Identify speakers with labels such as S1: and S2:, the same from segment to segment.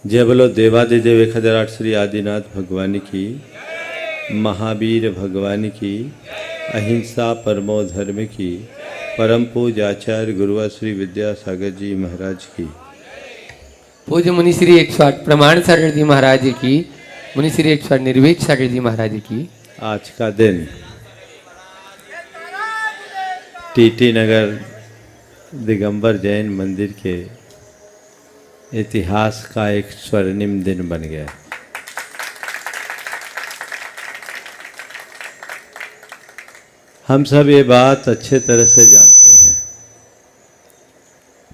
S1: जय बोलो देवादिदेव 1008 श्री आदिनाथ भगवान की, महावीर भगवान की, अहिंसा परमो धर्म की, परम पूज आचार्य गुरुआ श्री विद्यासागर जी महाराज की।
S2: पूज्य मुनिश्री 108 प्रमाण सागर जी महाराज की, मुनिश्री 108 निर्वेद सागर जी महाराज की।
S1: आज का दिन टीटी नगर दिगंबर जैन मंदिर के इतिहास का एक स्वर्णिम दिन बन गया। हम सब ये बात अच्छे तरह से जानते हैं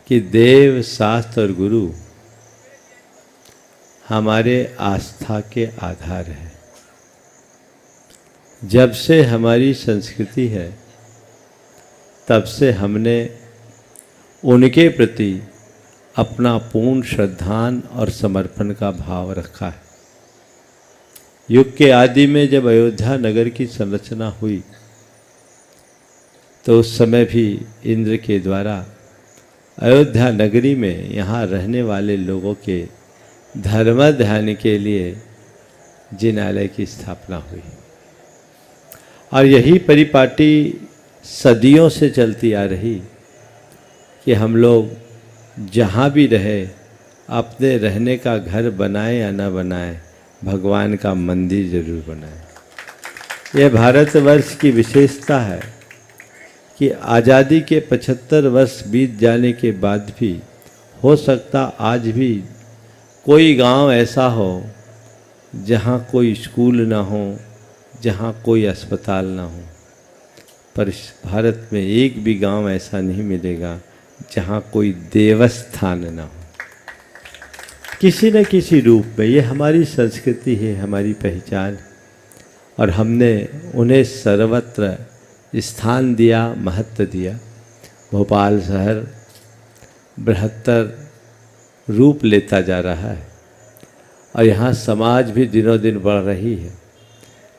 S1: कि देव, शास्त्र और गुरु हमारे आस्था के आधार हैं। जब से हमारी संस्कृति है तब से हमने उनके प्रति अपना पूर्ण श्रद्धान और समर्पण का भाव रखा है। युग के आदि में जब अयोध्या नगर की संरचना हुई तो उस समय भी इंद्र के द्वारा अयोध्या नगरी में यहाँ रहने वाले लोगों के धर्म ध्यान के लिए जिनालय की स्थापना हुई और यही परिपाटी सदियों से चलती आ रही कि हम लोग जहाँ भी रहे अपने रहने का घर बनाए या न बनाए, भगवान का मंदिर जरूर बनाए। यह भारतवर्ष की विशेषता है कि आज़ादी के 75 वर्ष बीत जाने के बाद भी हो सकता आज भी कोई गांव ऐसा हो जहां कोई स्कूल ना हो, जहां कोई अस्पताल ना हो। पर भारत में एक भी गांव ऐसा नहीं मिलेगा जहाँ कोई देवस्थान न हो, किसी न किसी रूप में। ये हमारी संस्कृति है, हमारी पहचान, और हमने उन्हें सर्वत्र स्थान दिया, महत्व दिया। भोपाल शहर बृहत्तर रूप लेता जा रहा है और यहाँ समाज भी दिनों दिन बढ़ रही है।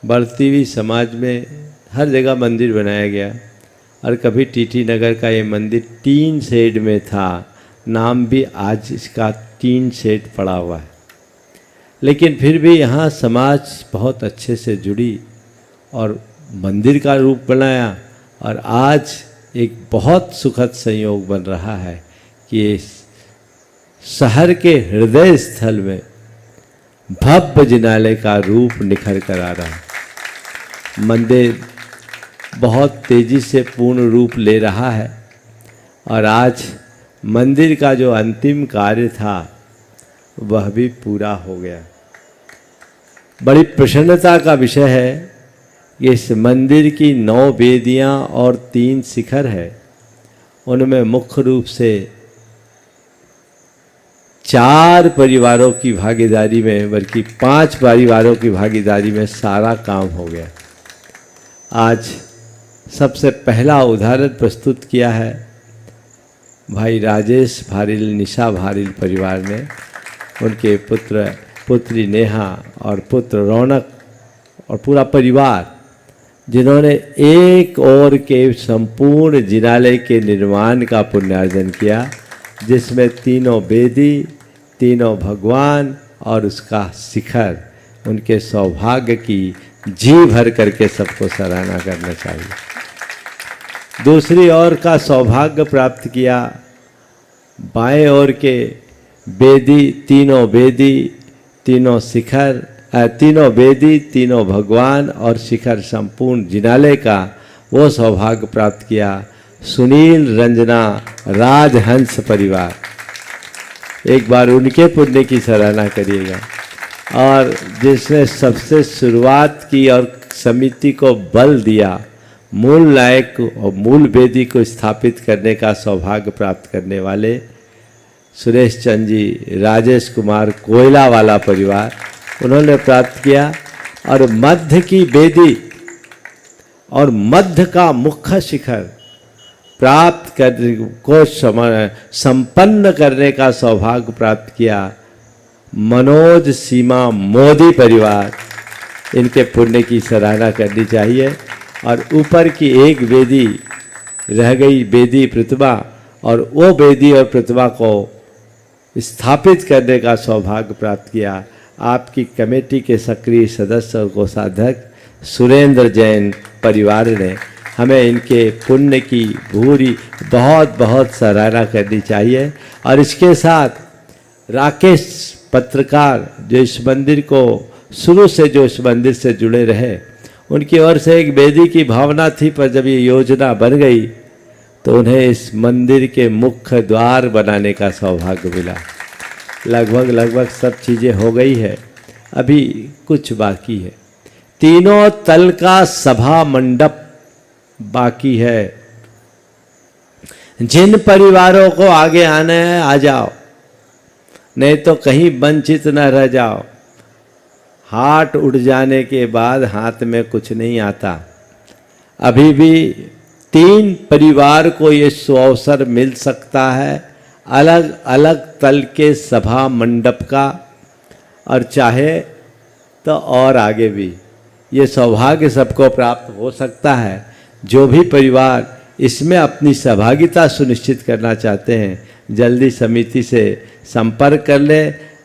S1: बढ़ती हुई समाज में हर जगह मंदिर बनाया गया और कभी टीटी नगर का ये मंदिर टीन शेड में था, नाम भी आज इसका टीन शेड पड़ा हुआ है। लेकिन फिर भी यहाँ समाज बहुत अच्छे से जुड़ी और मंदिर का रूप बनाया और आज एक बहुत सुखद संयोग बन रहा है कि इस शहर के हृदय स्थल में भव्य जिनालय का रूप निखर कर आ रहा है। मंदिर बहुत तेजी से पूर्ण रूप ले रहा है और आज मंदिर का जो अंतिम कार्य था वह भी पूरा हो गया। बड़ी प्रसन्नता का विषय है कि इस मंदिर की 9 वेदियां और 3 शिखर है। उनमें मुख्य रूप से 4 परिवारों की भागीदारी में, बल्कि 5 परिवारों की भागीदारी में सारा काम हो गया। आज सबसे पहला उदाहरण प्रस्तुत किया है भाई राजेश भारिल, निशा भारिल परिवार ने। उनके पुत्री नेहा और पुत्र रौनक और पूरा परिवार, जिन्होंने एक ओर के संपूर्ण जिनालय के निर्माण का पुण्यार्जन किया, जिसमें 3 वेदी, 3 भगवान और उसका शिखर। उनके सौभाग्य की जी भर करके सबको सराहना करना चाहिए। दूसरी ओर का सौभाग्य प्राप्त किया बाएं ओर के वेदी, 3 वेदी, 3 शिखर, 3 वेदी, 3 भगवान और शिखर संपूर्ण जिनालय का वो सौभाग्य प्राप्त किया सुनील रंजना राजहंस परिवार। एक बार उनके पुण्य की सराहना करिएगा। और जिसने सबसे शुरुआत की और समिति को बल दिया, मूल नायक और मूल वेदी को स्थापित करने का सौभाग्य प्राप्त करने वाले सुरेश चंद जी, राजेश कुमार कोयला वाला परिवार, उन्होंने प्राप्त किया। और मध्य की वेदी और मध्य का मुख्य शिखर प्राप्त करने को संपन्न करने का सौभाग्य प्राप्त किया मनोज सीमा मोदी परिवार। इनके पुण्य की सराहना करनी चाहिए। और ऊपर की एक वेदी रह गई, वेदी प्रतिमा, और वो वेदी और प्रतिमा को स्थापित करने का सौभाग्य प्राप्त किया। आपकी कमेटी के सक्रिय सदस्य और कोषाध्यक्ष सुरेंद्र जैन परिवार ने हमें इनके पुण्य की भूरी बहुत बहुत सराहना करनी चाहिए। और इसके साथ राकेश पत्रकार जो इस मंदिर को शुरू से जो इस मंदिर से जुड़े रहे, उनकी ओर से एक बेदी की भावना थी, पर जब ये योजना बन गई तो उन्हें इस मंदिर के मुख्य द्वार बनाने का सौभाग्य मिला। लगभग सब चीज़ें हो गई है, अभी कुछ बाकी है। तीनों तल का सभा मंडप बाकी है। जिन परिवारों को आगे आना है आ जाओ, नहीं तो कहीं वंचित न रह जाओ। हाथ उठ जाने के बाद हाथ में कुछ नहीं आता। अभी भी 3 परिवार को ये सुअवसर मिल सकता है अलग अलग तल के सभा मंडप का, और चाहे तो और आगे भी ये सौभाग्य सबको प्राप्त हो सकता है। जो भी परिवार इसमें अपनी सहभागिता सुनिश्चित करना चाहते हैं जल्दी समिति से संपर्क कर ले।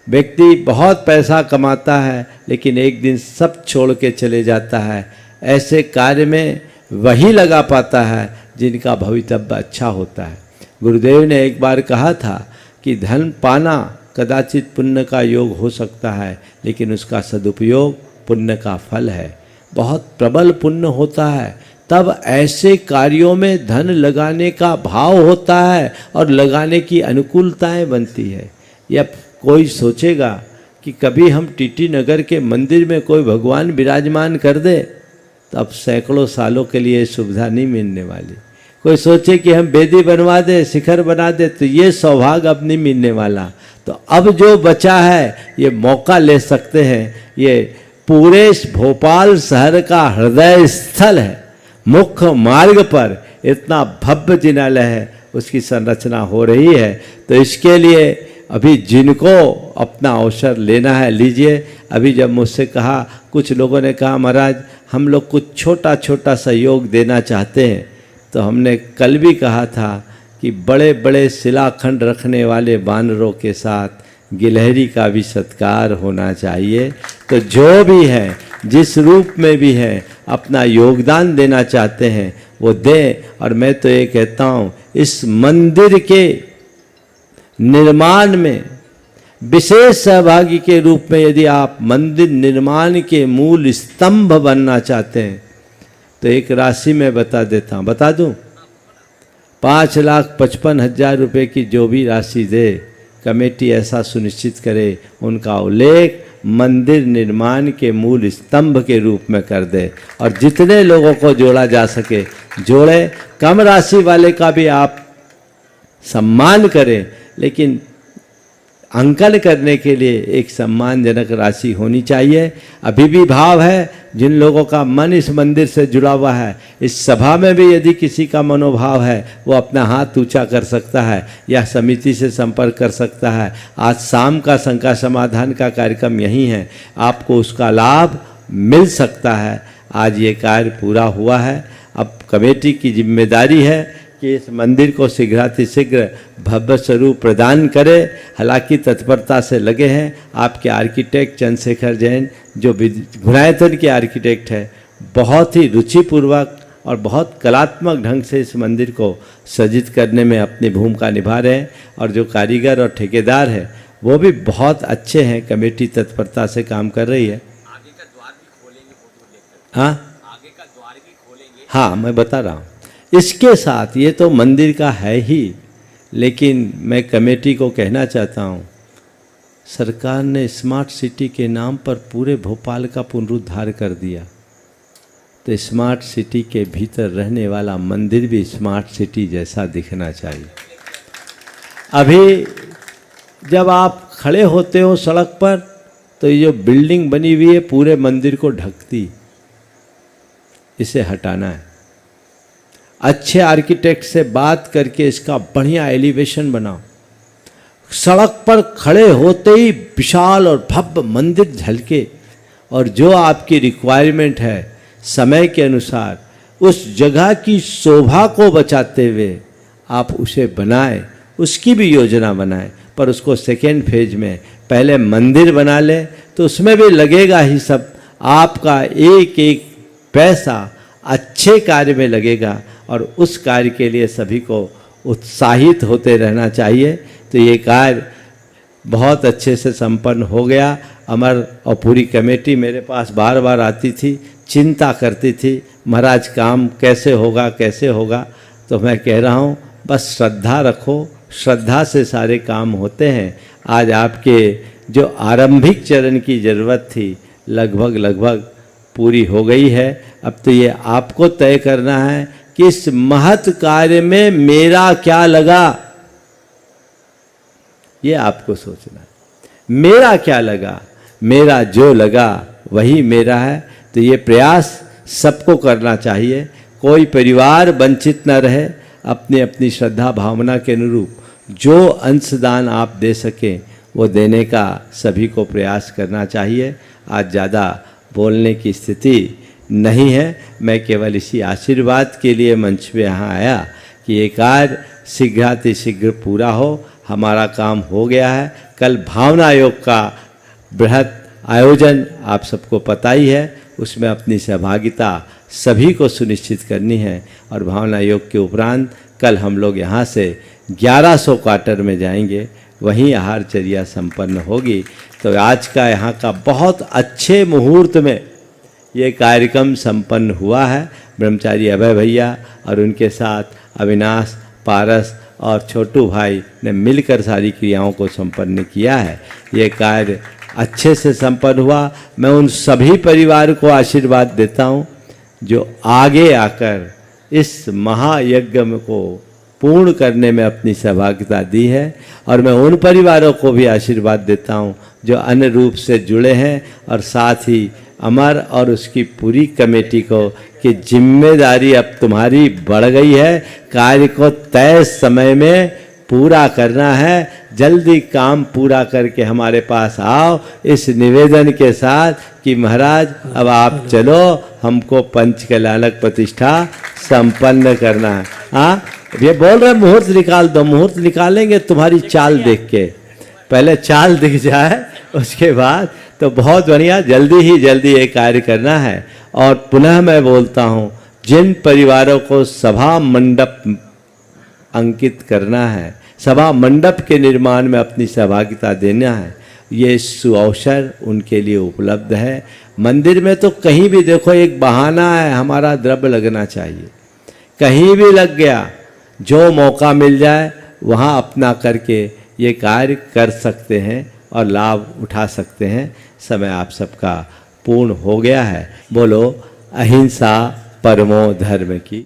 S1: व्यक्ति बहुत पैसा कमाता है लेकिन एक दिन सब छोड़ के चले जाता है। ऐसे कार्य में वही लगा पाता है जिनका भवितव्य अच्छा होता है। गुरुदेव ने एक बार कहा था कि धन पाना कदाचित पुण्य का योग हो सकता है, लेकिन उसका सदुपयोग पुण्य का फल है। बहुत प्रबल पुण्य होता है तब ऐसे कार्यों में धन लगाने का भाव होता है और लगाने की अनुकूलताएं बनती है। या कोई सोचेगा कि कभी हम टीटी नगर के मंदिर में कोई भगवान विराजमान कर दे, तो अब सैकड़ों सालों के लिए सुविधा नहीं मिलने वाली। कोई सोचे कि हम बेदी बनवा दे, शिखर बना दे, तो ये सौभाग्य अब नहीं मिलने वाला। तो अब जो बचा है ये मौका ले सकते हैं। ये पूरे भोपाल शहर का हृदय स्थल है। मुख्य मार्ग पर इतना भव्य जिनालय है, उसकी संरचना हो रही है। तो इसके लिए अभी जिनको अपना अवसर लेना है लीजिए। अभी जब मुझसे कहा, कुछ लोगों ने कहा महाराज हम लोग कुछ छोटा छोटा सहयोग देना चाहते हैं, तो हमने कल भी कहा था कि बड़े बड़े शिलाखंड रखने वाले वानरों के साथ गिलहरी का भी सत्कार होना चाहिए। तो जो भी है, जिस रूप में भी है, अपना योगदान देना चाहते हैं वो दें। और मैं तो ये कहता हूँ इस मंदिर के निर्माण में विशेष सहभागी के रूप में यदि आप मंदिर निर्माण के मूल स्तंभ बनना चाहते हैं तो एक राशि मैं बता देता हूँ, बता दूँ। 5,55,000 रुपये की जो भी राशि दे, कमेटी ऐसा सुनिश्चित करे उनका उल्लेख मंदिर निर्माण के मूल स्तंभ के रूप में कर दे, और जितने लोगों को जोड़ा जा सके जोड़े। कम राशि वाले का भी आप सम्मान करें, लेकिन अंकन करने के लिए एक सम्मानजनक राशि होनी चाहिए। अभी भी भाव है, जिन लोगों का मन इस मंदिर से जुड़ा हुआ है, इस सभा में भी यदि किसी का मनोभाव है वो अपना हाथ ऊंचा कर सकता है या समिति से संपर्क कर सकता है। आज शाम का शंका समाधान का कार्यक्रम यहीं है, आपको उसका लाभ मिल सकता है। आज ये कार्य पूरा हुआ है। अब कमेटी की जिम्मेदारी है कि इस मंदिर को शीघ्रातिशीघ्र भव्य स्वरूप प्रदान करे। हालांकि तत्परता से लगे हैं आपके आर्किटेक्ट चंद्रशेखर जैन, जो घुनायतन के आर्किटेक्ट है, बहुत ही रुचिपूर्वक और बहुत कलात्मक ढंग से इस मंदिर को सज्जित करने में अपनी भूमिका निभा रहे हैं। और जो कारीगर और ठेकेदार है वो भी बहुत अच्छे हैं। कमेटी तत्परता से काम कर रही है।
S3: आगे का द्वार भी खोलेंगे,
S1: हाँ
S3: आगे का द्वार भी खोलेंगे।
S1: हाँ, मैं बता रहा हूँ। इसके साथ ये तो मंदिर का है ही, लेकिन मैं कमेटी को कहना चाहता हूँ, सरकार ने स्मार्ट सिटी के नाम पर पूरे भोपाल का पुनरुद्धार कर दिया। तो स्मार्ट सिटी के भीतर रहने वाला मंदिर भी स्मार्ट सिटी जैसा दिखना चाहिए। अभी जब आप खड़े होते हो सड़क पर तो ये जो बिल्डिंग बनी हुई है पूरे मंदिर को ढकती, इसे हटाना है। अच्छे आर्किटेक्ट से बात करके इसका बढ़िया एलिवेशन बनाओ। सड़क पर खड़े होते ही विशाल और भव्य मंदिर झलके, और जो आपकी रिक्वायरमेंट है समय के अनुसार उस जगह की शोभा को बचाते हुए आप उसे बनाएं, उसकी भी योजना बनाएं। पर उसको सेकेंड फेज में पहले मंदिर बना ले तो उसमें भी लगेगा ही सब। आपका एक एक पैसा अच्छे कार्य में लगेगा और उस कार्य के लिए सभी को उत्साहित होते रहना चाहिए। तो ये कार्य बहुत अच्छे से संपन्न हो गया। अमर और पूरी कमेटी मेरे पास बार बार आती थी, चिंता करती थी महाराज काम कैसे होगा कैसे होगा। तो मैं कह रहा हूँ बस श्रद्धा रखो, श्रद्धा से सारे काम होते हैं। आज आपके जो आरंभिक चरण की ज़रूरत थी लगभग पूरी हो गई है। अब तो ये आपको तय करना है कि इस महत् कार्य में मेरा क्या लगा, ये आपको सोचना है। मेरा क्या लगा, मेरा जो लगा वही मेरा है। तो ये प्रयास सबको करना चाहिए, कोई परिवार वंचित न रहे। अपनी अपनी श्रद्धा भावना के अनुरूप जो अंशदान आप दे सकें वो देने का सभी को प्रयास करना चाहिए। आज ज़्यादा बोलने की स्थिति नहीं है, मैं केवल इसी आशीर्वाद के लिए मंच पे यहाँ आया कि ये कार्य शीघ्रातिशीघ्र पूरा हो। हमारा काम हो गया है। कल भावना योग का बृहद आयोजन आप सबको पता ही है, उसमें अपनी सहभागिता सभी को सुनिश्चित करनी है। और भावना योग के उपरांत कल हम लोग यहाँ से 1100 क्वार्टर में जाएंगे, वहीं आहारचर्या संपन्न होगी। तो आज का यहाँ का बहुत अच्छे मुहूर्त में ये कार्यक्रम संपन्न हुआ है। ब्रह्मचारी अभय भैया और उनके साथ अविनाश, पारस और छोटू भाई ने मिलकर सारी क्रियाओं को संपन्न किया है। ये कार्य अच्छे से संपन्न हुआ। मैं उन सभी परिवार को आशीर्वाद देता हूँ जो आगे आकर इस महायज्ञ को पूर्ण करने में अपनी सहभागिता दी है। और मैं उन परिवारों को भी आशीर्वाद देता हूँ जो अन्य रूप से जुड़े हैं और साथ ही अमर और उसकी पूरी कमेटी को कि जिम्मेदारी अब तुम्हारी बढ़ गई है, कार्य को तय समय में पूरा करना है। जल्दी काम पूरा करके हमारे पास आओ इस निवेदन के साथ कि महाराज अब आप चलो, हमको पंच कल्याणक प्रतिष्ठा संपन्न करना है। हाँ, ये बोल रहे मुहूर्त निकाल दो। मुहूर्त निकालेंगे तुम्हारी चाल देख के, पहले चाल दिख जाए उसके बाद तो बहुत बढ़िया। जल्दी ही जल्दी ये कार्य करना है। और पुनः मैं बोलता हूँ, जिन परिवारों को सभा मंडप अंकित करना है, सभा मंडप के निर्माण में अपनी सहभागिता देना है, ये सुअवसर उनके लिए उपलब्ध है। मंदिर में तो कहीं भी देखो एक बहाना है, हमारा द्रव्य लगना चाहिए। कहीं भी लग गया, जो मौका मिल जाए वहाँ अपना करके ये कार्य कर सकते हैं और लाभ उठा सकते हैं। समय आप सबका पूर्ण हो गया है। बोलो अहिंसा परमो धर्म की।